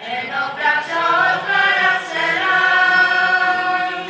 Eno braćo otvara se raj,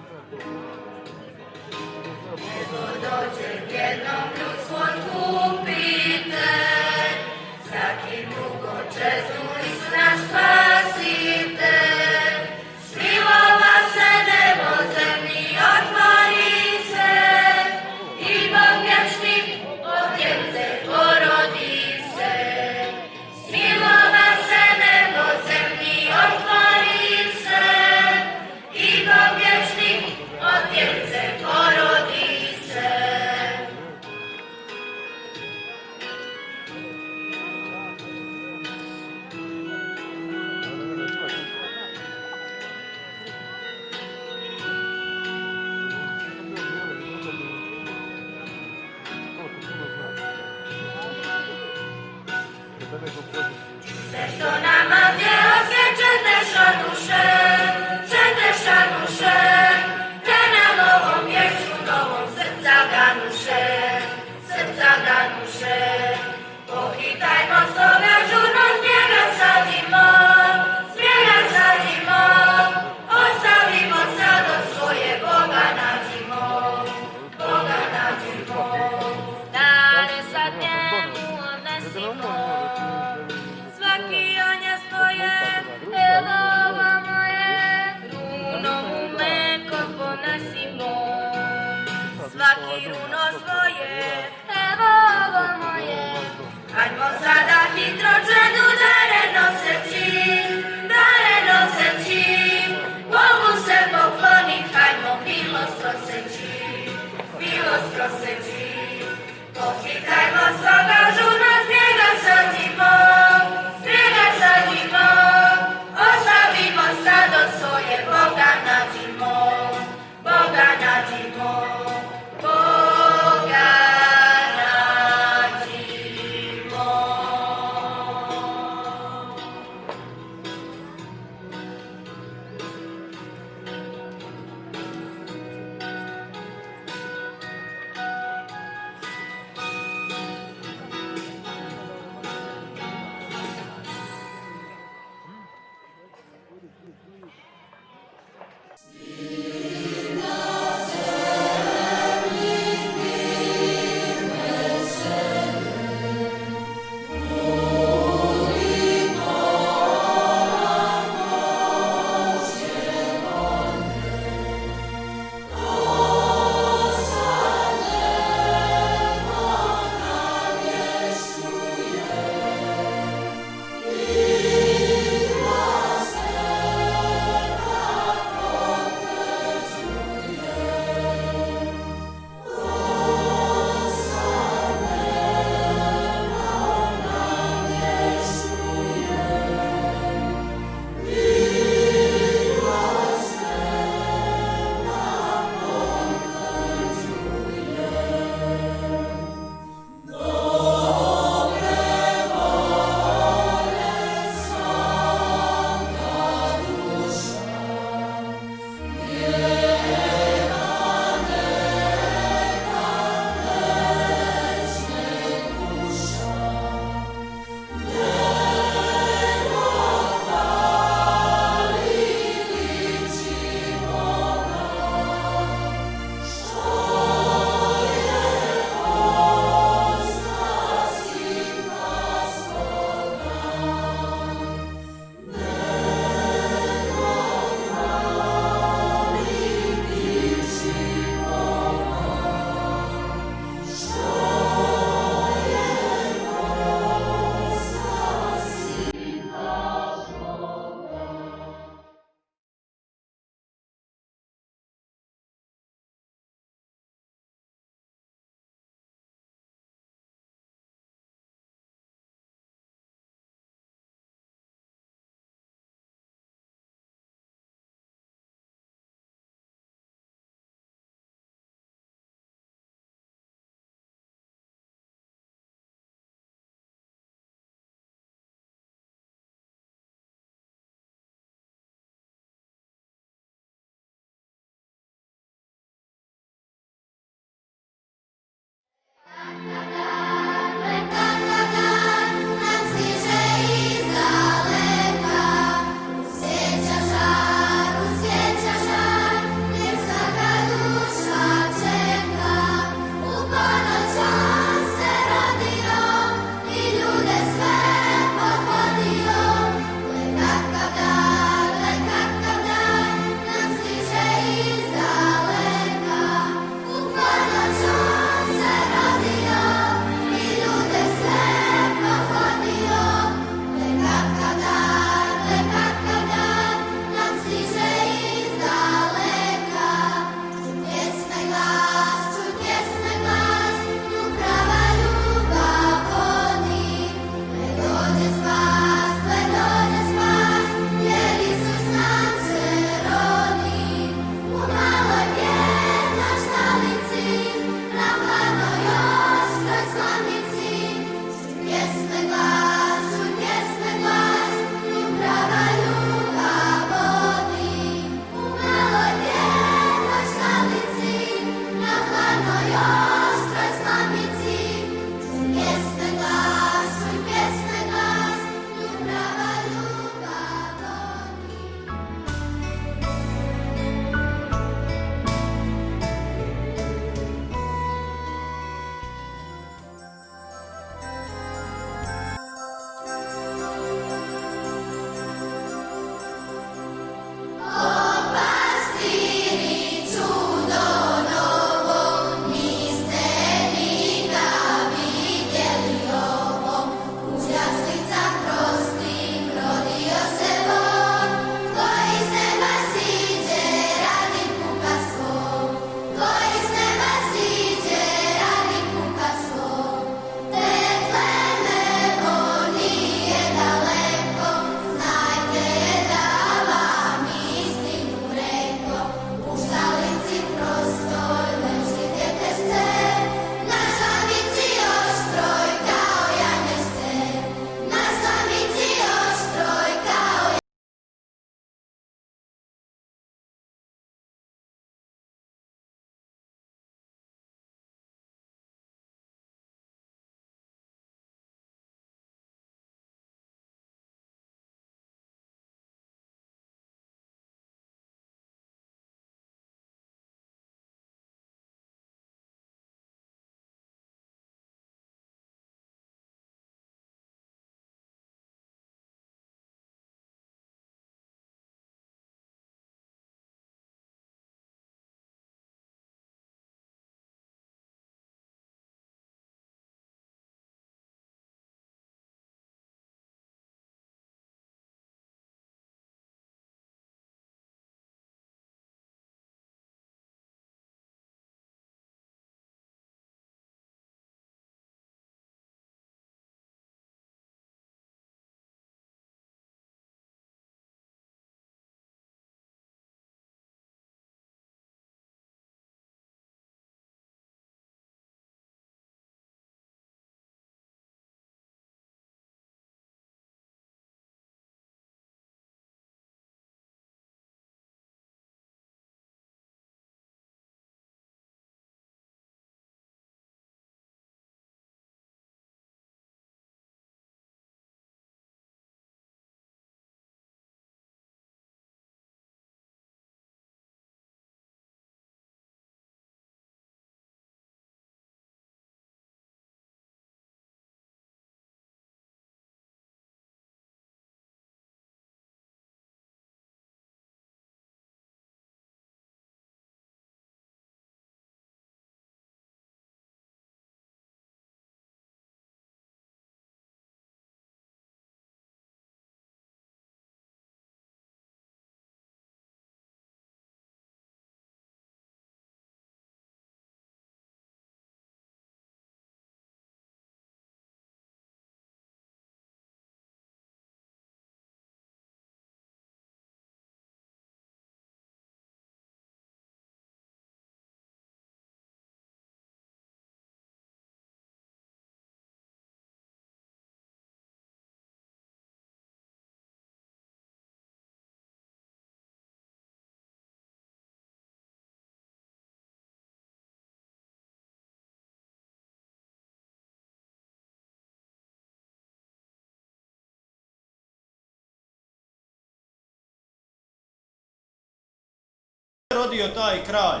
rodio taj kralj?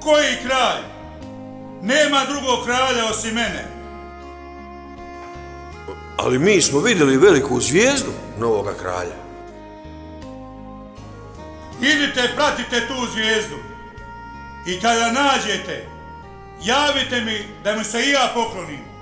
Koji kralj? Nema drugog kralja osim mene. Ali mi smo vidjeli veliku zvijezdu novoga kralja. Idite, pratite tu zvijezdu. I kada nađete, javite mi da mu se i ja poklonim.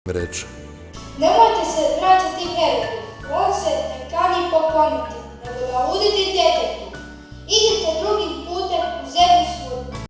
Reče. Nemojte se vraćati Herodu, on se ne kani pokloniti, nego da uditi djetetu. Idite drugim putem u zemlju svoju.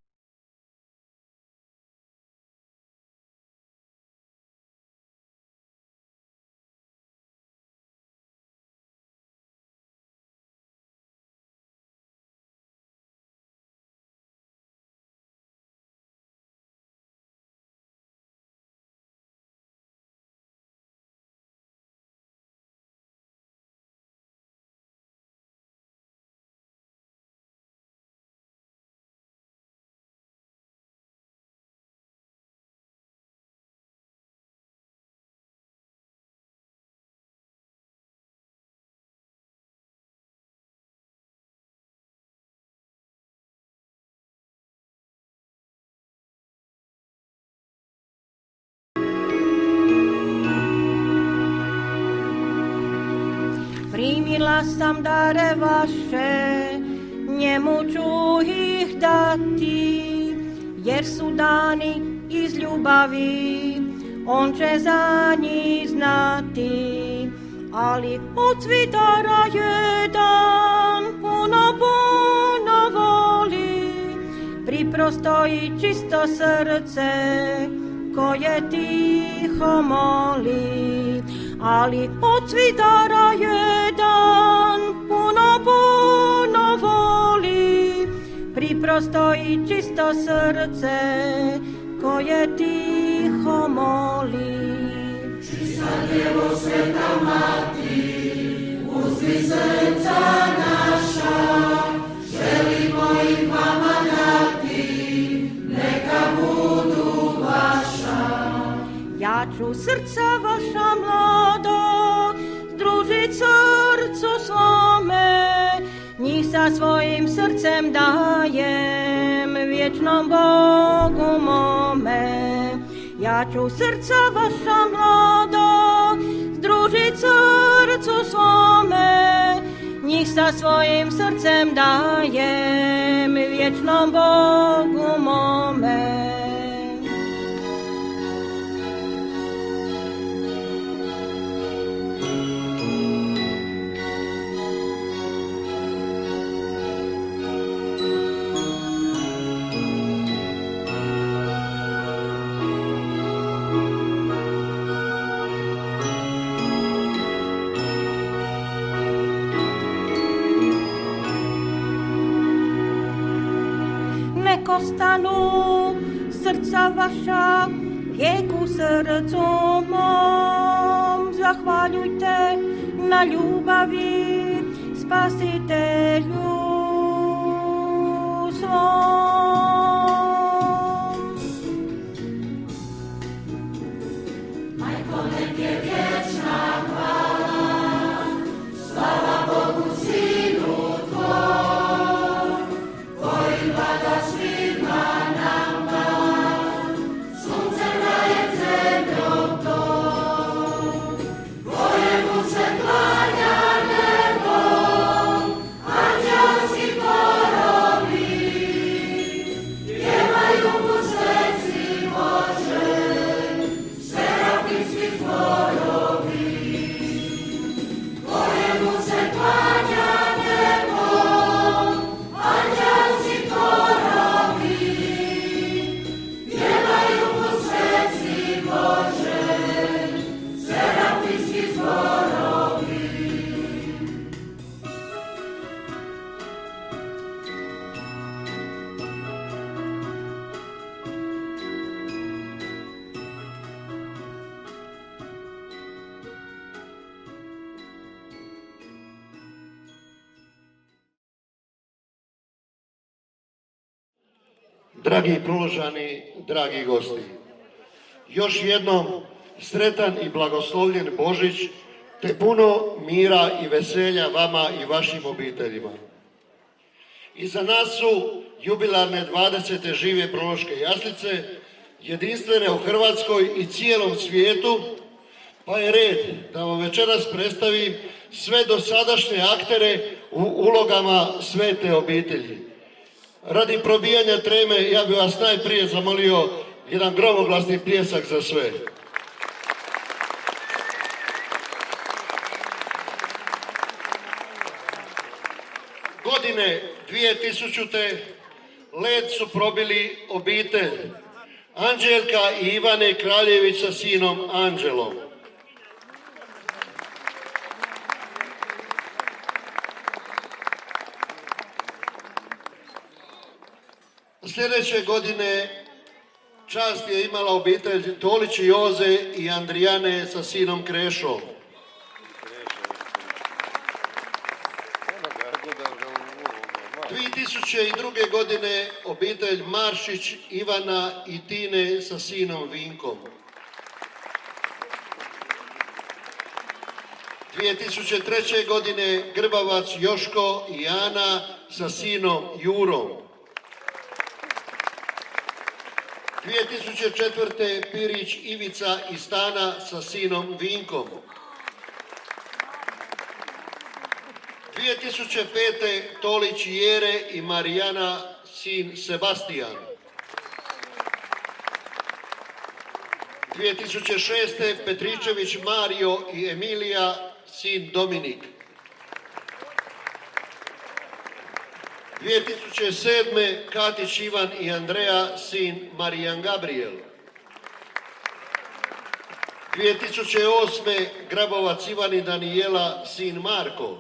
Primila sam dare vaše, njemu ću ih dati, jer su dani iz ljubavi, on će za njih znati. Ali od svitara jedan puno voli, priprosto i čisto srce koje tiho moli. Ali od svitara jedan puno voli, priprosto i čisto srce koje tiho moli. Čista Djevo, sveta Mati, uzmi srca naša, želimo ih vama dati, neka budu vaša. Ja ću srca vaša mlada združit srcu svome, njih sa svojim srcem dajem vječnom Bogu mome. Ja ću srca vaša mlada združit srcu svome, njih sa svojim srcem dajem vječnom Bogu mome. Nek ostanu srca vaša vijek u srcu mom. Zahvaljujte na ljubavi Spasitelju svom. Majko, nek je vječna hvala, slava Bogu Sinu Tvoj, koji vlada svima nama, suncem daje zemljom tom, kojemu se klanja nebo, anđelski korovi, pjevaju mu sveci Bože, serafimski zborovi, kojemu se klanja nebo, anđelski korovi, pjevaju mu sveci Bože, serafimski zborovi. Dragi Proložani, dragi gosti, još jednom sretan i blagoslovljen Božić, te puno mira i veselja vama i vašim obiteljima. Iza nas su jubilarne 20. žive Prološke jaslice, jedinstvene u Hrvatskoj i cijelom svijetu, pa je red da vam večeras predstavim sve dosadašnje aktere u ulogama svete obitelji. Radi probijanja treme, ja bih vas najprije zamolio jedan gromoglasni pljesak za sve. Godine 2000. led su probili obitelj Anđelka i Ivane Kraljević sa sinom Anđelom. Sljedeće godine čast je imala obitelj Tolić i Joze i Andrijane sa sinom Krešom. Hvala. 2002. godine obitelj Maršić, Ivana i Tine sa sinom Vinkom. 2003. godine Grbavac Joško i Ana sa sinom Jurom. 2004. Pirić Ivica i Stana sa sinom Vinkom. 2005. Tolić Jere i Marijana, sin Sebastijan. 2006. Petričević Mario i Emilija, sin Dominik. 2007. Katić Ivan i Andreja, sin Marijan Gabriel. 2008. Grabovac Ivan i Danijela, sin Marko.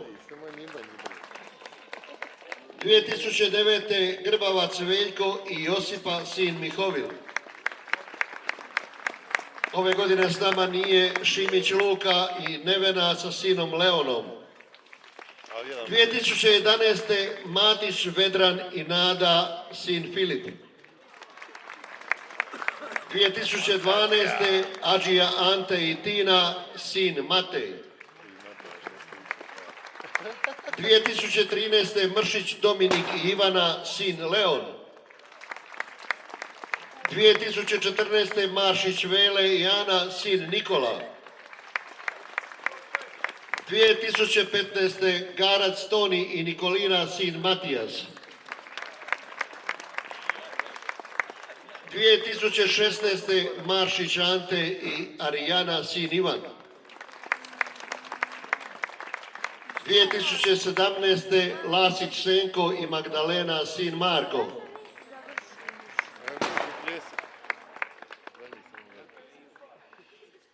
2009. Grbavac Veljko i Josipa, sin Mihovil. Ove godine s nama nije Šimić Luka i Nevena sa sinom Leonom. 2011. Matić Vedran i Nada, sin Filip. 2012. Adžija Ante i Tina, sin Matej. 2013. Mršić Dominik i Ivana, sin Leon. 2014. Maršić Vele i Ana, sin Nikola. 2015. Garac Toni i Nikolina, sin Matijas. 2016. Maršić Ante i Arijana, sin Ivan. 2017. Lasić Senko i Magdalena, sin Marko.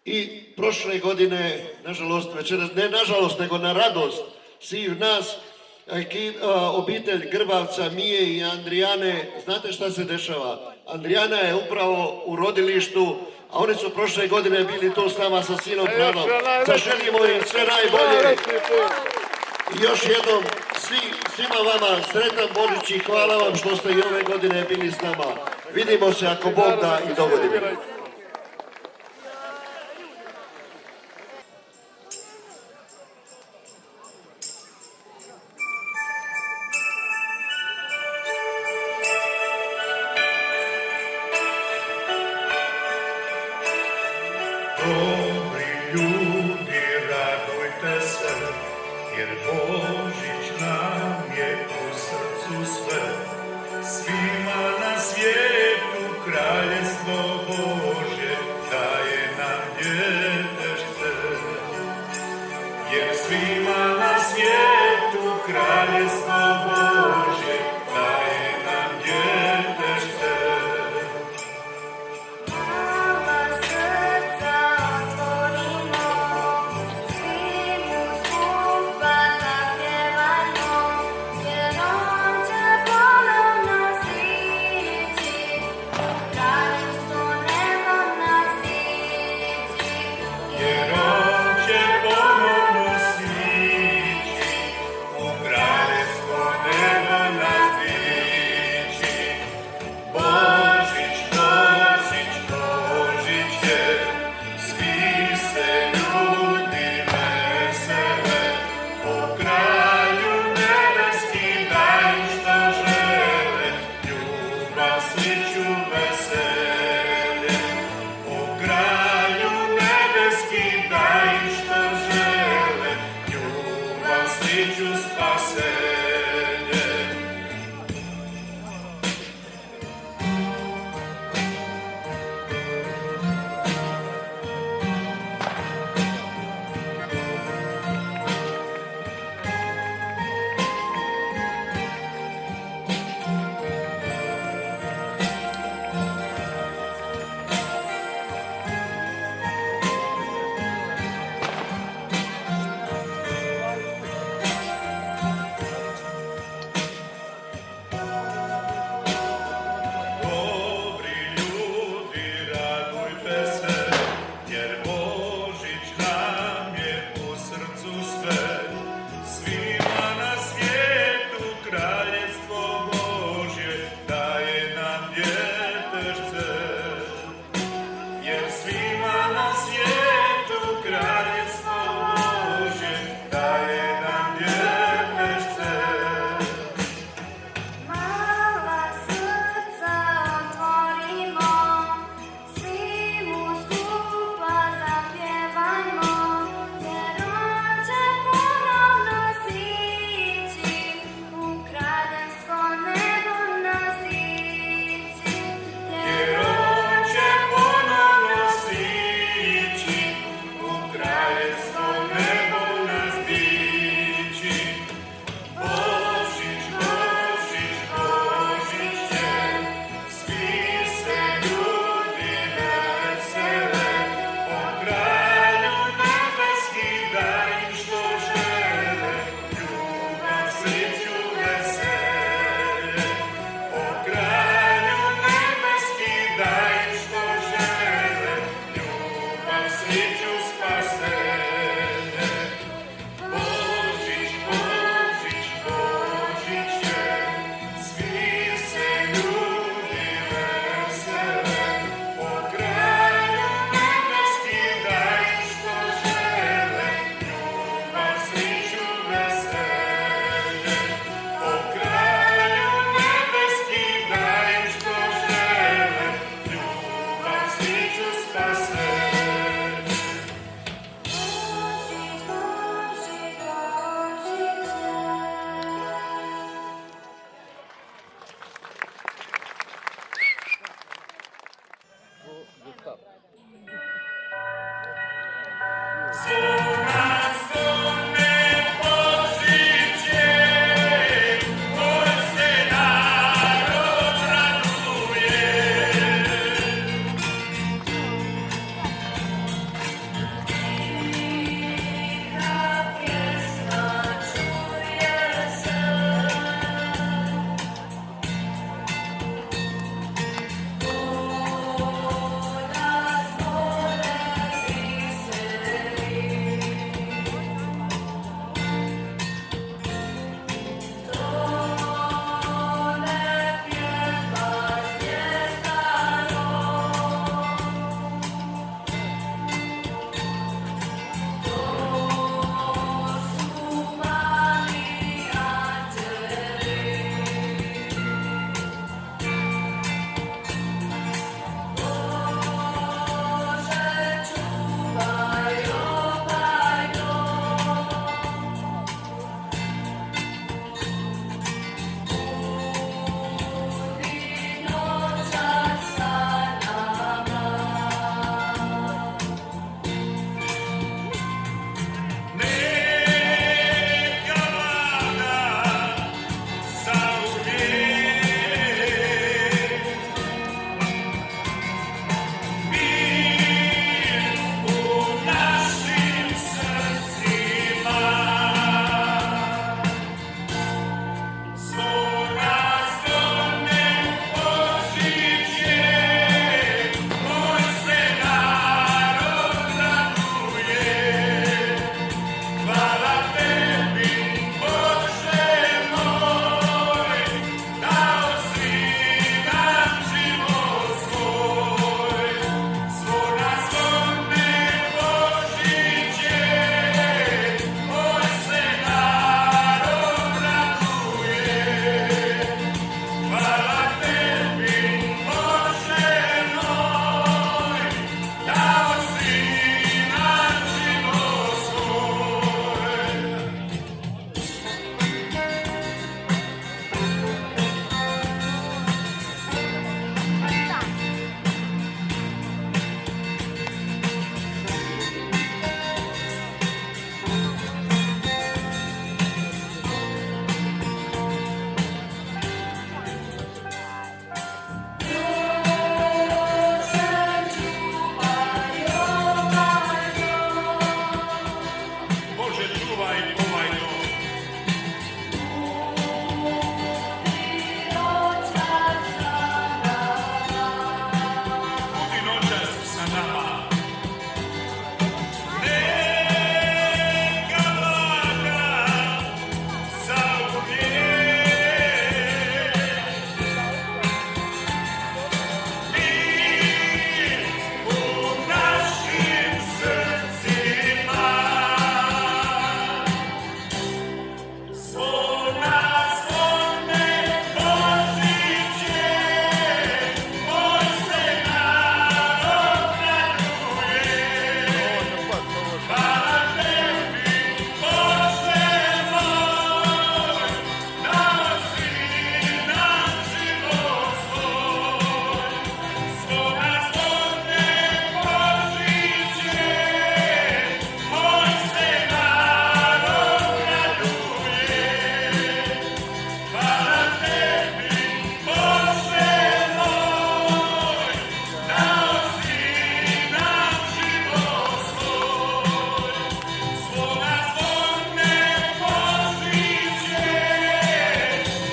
I prošle godine, nažalost, večeras, ne nažalost, nego na radost svih nas, obitelj Grbavca, Mije i Andrijane, znate šta se dešava? Andrijana je upravo u rodilištu, a oni su prošle godine bili tu s nama sa sinom Franom. Zaželimo im sve najbolje. I još jednom, svima vama sretan Božić i hvala vam što ste i ove godine bili s nama. Vidimo se ako Bog da i dogodimo. Dobri ljudi, radujte se, jer Božić nam je u srcu sve. Svima na svijetu kraljestvo Božje daje nam djetešte. Jer svima na svijetu kraljestvo Božje daje nam djetešte. ovaj dom. Budi noćas sa nama. Neka vlada zauvijek. Mir u našim srcima. Zvona zvone Božiće, moj se narod raduje. Hvala tebi, Bože moj, nosi nam život svoj. Zvona zvone Božiće, moj se narod raduje. Hvala tebi, Bože moj, nosi nam život svoj. Zvona zvone Božiće,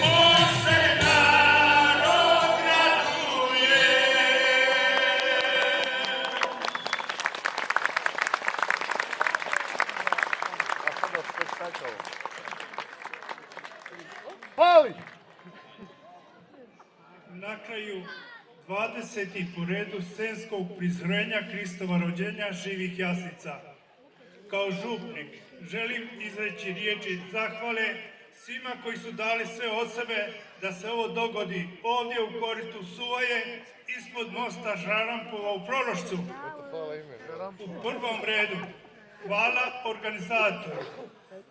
moj se narod raduje. Na kraju 20. po redu scenskog prizrenja Kristova rođenja živih jaslica. Kao župnik želim izreći riječi zahvale svima koji su dali sve od sebe da se ovo dogodi ovdje u koritu Suvaje ispod mosta Žarampova u Prološcu. U prvom redu hvala organizatoru,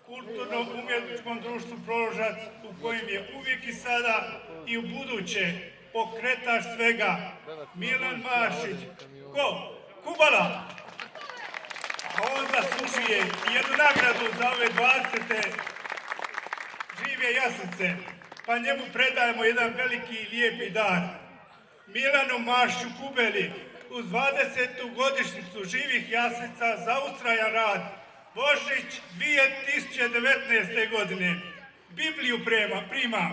Kulturno-umjetničkom društvu Proložac u kojem je uvijek i sada i u buduće pokretač svega Milan Mašić. Ko? Kubala! A on zaslužuje jednu nagradu za ove 20. žive jaslice, pa njemu predajemo jedan veliki i lijepi dar. Milanu Mašiću Kubeli uz 20. godišnjicu živih jaslica za ustrajan rad Božić 2019. godine. Bibliju prima.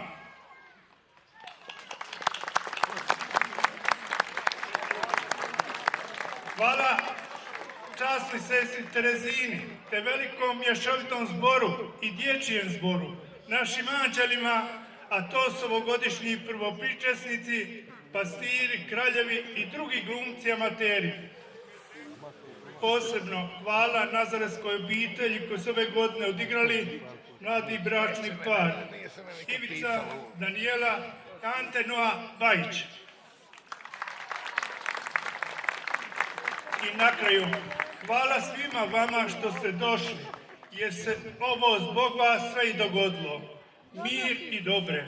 Hvala časnoj sestri Terezini, te velikom mješovitom zboru i dječjem zboru, našim anđelima, a to su ovogodišnji prvopričesnici, pastiri, kraljevi i drugi glumci amateri. Posebno hvala Nazaretskoj obitelji koji su ove godine odigrali mladi bračni par Ivica, Danijela, Ante Noa Bajić. I na kraju, hvala svima vama što ste došli, jer se ovo zbog vas sve i dogodilo. Mir i dobre.